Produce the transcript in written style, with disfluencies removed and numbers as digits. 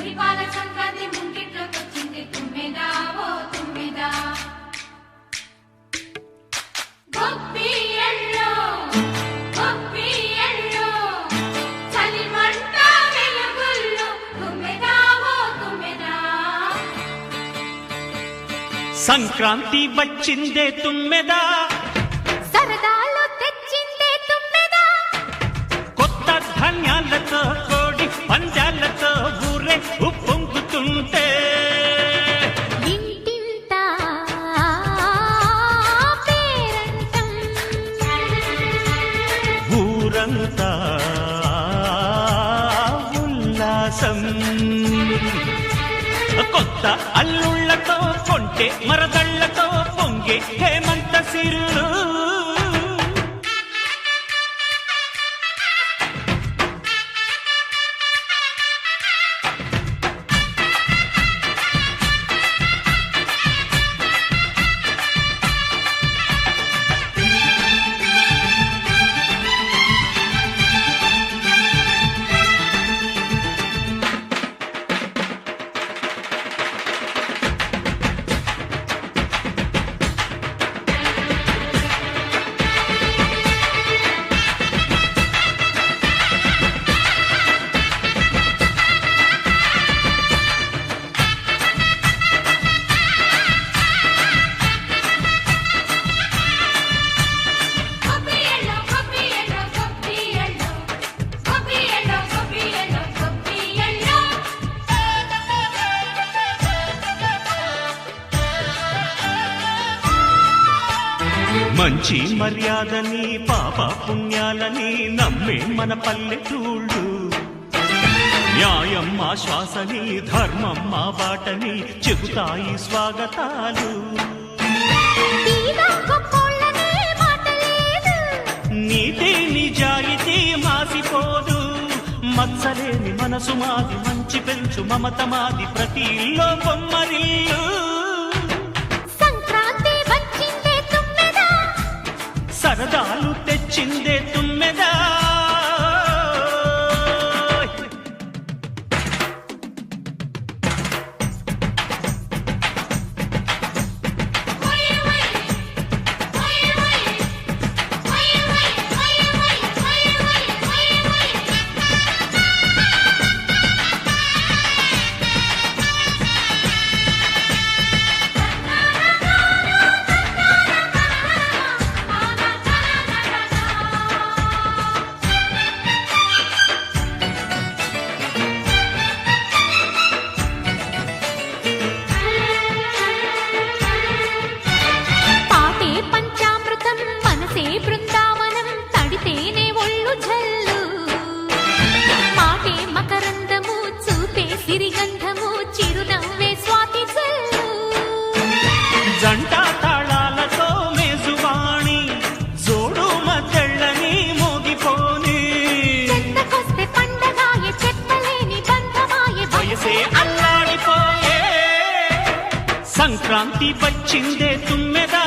సిరిపాల సంక్రాంతి ముంగిట్లోకొచ్చింది తుమ్మెదా ఓ తుమ్మెదా గొప్పియల్లో గొప్పియల్లో చలిమంట వెలుగుల్లో తుమ్మెదా ఓ తుమ్మెదా సంక్రాంతి వచ్చిందే తుమ్మెదా సరదాలు తెచ్చిందే తుమ్మెదా కొత్త ధాన్యాలతో కోడి పందాలతో ఊరే ఉప్పొంగుతుంటే ఇంటింటా పేరంటం ఊరంతా ఉల్లాసం కొత్త అల్లుళ్లతో కొంటే మరదళ్లతో పొంగే హేమంత సిరులు గొప్పియల్లో గొప్పియల్లో గొప్పియల్లో గొప్పియల్లో గొప్పియల్లో గొప్పియల్లో మంచి మర్యాదని పాప పుణ్యాలని నమ్మే మన పల్లెటూళ్ళు న్యాయం మా శ్వాసని ధర్మం మా బాటని చెబుతాయి స్వాగతాలు తీరా గొప్పోళ్ళనే మాట లేదు నీతి నిజాయితీ మాసిపోదు మత్సలేని మనసు మాది మంచి పెంచు మమత మాది ప్రతి ఇల్లో బొమ్మరిల్లు సంక్రాంతి వచ్చిందే తుమ్మెదా సరదాలు తెచ్చిందే తుమ్మెదా ఓయ్ ఓయ్ ఓయ్ ఓయ్ ఓయ్ ఓయ్ ఓయ్ ఓయ్ పాటే పంచామృతం మనసే బృందావనం తడితేనే ఒళ్ళు జల్లు మాటే మకరందము చూపే సిరిగంధము చిరునవ్వే స్వాతి జల్లు జంట తాళాలతో మేజువాణి జోడు మద్దళ్ళని మోగిపోని చెత్తకొస్తే పండగాయే చెప్పలేని బంధమాయే వయసే అల్లాడిపోయే సంక్రాంతి వచ్చిందే తుమ్మెదా